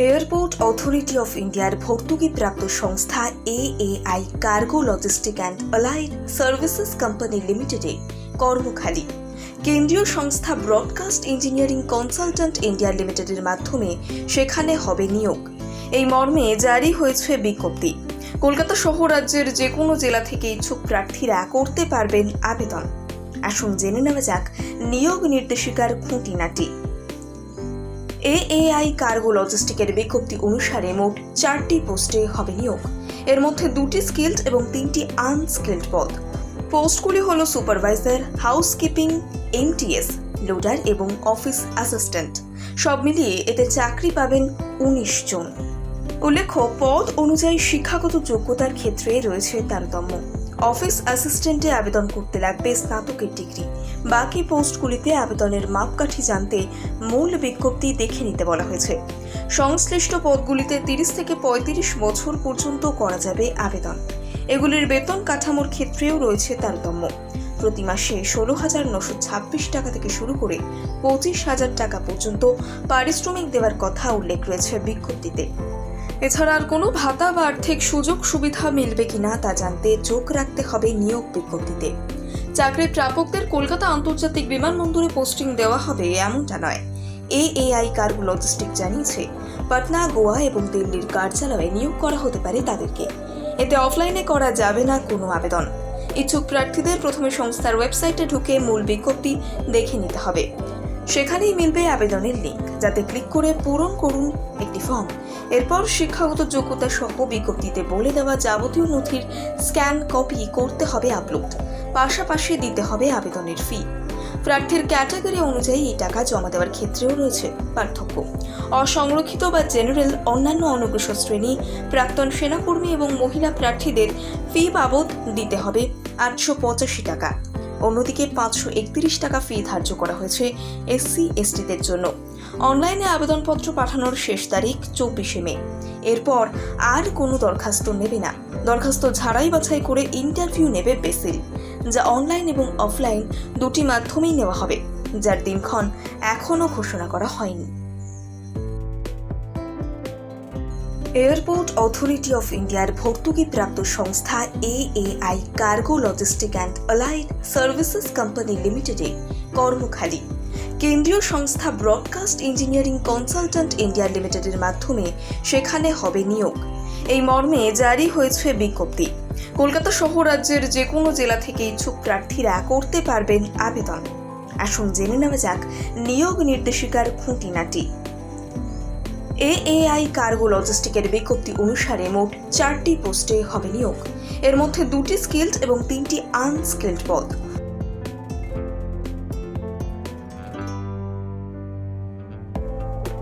Airport authority of ইন্ডিয়ার ভর্তুকিপ্রাপ্ত সংস্থা AAI cargo logistic and allied services company লিমিটেডে কর্মখালি। কেন্দ্রীয় সংস্থা ব্রডকাস্ট ইঞ্জিনিয়ারিং কনসালট্যান্ট ইন্ডিয়া লিমিটেডের মাধ্যমে সেখানে হবে নিয়োগ। এই মর্মে জারি হয়েছে বিজ্ঞপ্তি। কলকাতা সহ রাজ্যের যে কোনো জেলা থেকে ইচ্ছুক প্রার্থীরা করতে পারবেন আবেদন। আসুন জেনে নেওয়া যাক নিয়োগ নির্দেশিকার খুঁটিনাটি। এএআই কার্গো লজিস্টিকের বিজ্ঞপ্তি অনুসারে মোট 4টি পোস্টে হবে নিয়োগ। এর মধ্যে 2টি স্কিলড এবং 3টি আনস্কিলড পদ। পোস্টগুলি হল সুপারভাইজার, হাউসকিপিং, এমটিএস, লোডার এবং অফিস অ্যাসিস্ট্যান্ট। সব মিলিয়ে এতে চাকরি পাবেন 19 জন। উল্লেখ্য, পদ অনুযায়ী শিক্ষাগত যোগ্যতার ক্ষেত্রে রয়েছে তারতম্য। অফিস অ্যাসিস্ট্যান্টে আবেদন করতে লাগবে স্নাতকের ডিগ্রি। বাকি পোস্টগুলিতে আবেদনের মাপকাঠি জানতে মূল বিজ্ঞপ্তি দেখে নিতে বলা হয়েছে। সংশ্লিষ্ট পদগুলিতে 30 থেকে 35 বছর পর্যন্ত করা যাবে আবেদন। এগুলির বেতন কাঠামোর ক্ষেত্রেও রয়েছে তারতম্য। প্রতি মাসে 16,926 টাকা থেকে শুরু করে 25,000 টাকা পর্যন্ত পারিশ্রমিক দেওয়ার কথা উল্লেখ রয়েছে বিজ্ঞপ্তিতে। এছাড়া আর কোনো ভাতা বা আর্থিক সুযোগ সুবিধা মিলবে কিনা তা জানতে চোখ রাখতে হবে নিয়োগ বিজ্ঞপ্তিতে। চাকরি প্রাপকদের কলকাতা আন্তর্জাতিক বিমানবন্দরে পোস্টিং দেওয়া হবে এমনটা নয়। এএআই কার্গো লজিস্টিক জানিয়েছে, পাটনা, গোয়া এবং দিল্লির কার্যালয়ে নিয়োগ করা হতে পারে তাদেরকে। এতে অফলাইনে করা যাবে না কোনো আবেদন। ইচ্ছুক প্রার্থীদের প্রথমে সংস্থার ওয়েবসাইটে ঢুকে মূল বিজ্ঞপ্তি দেখে নিতে হবে। সেখানেই মিলবে আবেদনের লিঙ্ক, যাতে ক্লিক করে পূরণ করুন একটি ফর্ম। এরপর শিক্ষাগত যোগ্যতা সহ বিজ্ঞপ্তিতে বলে দেওয়া যাবতীয় নথির স্ক্যান কপি করতে হবে আপলোড। পাশাপাশি দিতে হবে আবেদনের ফি। প্রার্থীর ক্যাটাগরি অনুযায়ী এই টাকা জমা দেওয়ার ক্ষেত্রেও রয়েছে পার্থক্য। অসংরক্ষিত বা জেনারেল, অন্যান্য অনগ্রসর শ্রেণী, প্রাক্তন সেনাকর্মী এবং মহিলা প্রার্থীদের ফি বাবদ দিতে হবে 885 টাকা। অন্যদিকে 531 টাকা ফি ধার্য করা হয়েছে SC/STদের জন্য। অনলাইনে আবেদনপত্র পাঠানোর শেষ তারিখ 24 মে। এরপর আর কোনো দরখাস্ত নেবে না। দরখাস্ত ঝাড়াই বাছাই করে ইন্টারভিউ নেবে বেসিল, যা অনলাইন এবং অফলাইন দুটি মাধ্যমেই নেওয়া হবে, যার দিনক্ষণ এখনও ঘোষণা করা হয়নি। এয়ারপোর্ট অথরিটি অফ ইন্ডিয়ার ভর্তুকিপ্রাপ্ত সংস্থা AAI cargo logistic and allied services company লিমিটেডে কর্মখালি। কেন্দ্রীয় সংস্থা ব্রডকাস্ট ইঞ্জিনিয়ারিং কনসালট্যান্ট ইন্ডিয়া লিমিটেডের মাধ্যমে সেখানে হবে নিয়োগ। এই মর্মে জারি হয়েছে বিজ্ঞপ্তি। কলকাতা সহ রাজ্যের যে কোনো জেলা থেকে ইচ্ছুক প্রার্থীরা করতে পারবেন আবেদন। আসুন জেনে নেওয়া যাক নিয়োগ নির্দেশিকার খুঁটিনাটি। এএআই কার্গো লজিস্টিকের বিজ্ঞপ্তি অনুসারে মোট 4টি পোস্টে হবে নিয়োগ। এর মধ্যে 2টি স্কিলড এবং 3টি আনস্কিলড পদ।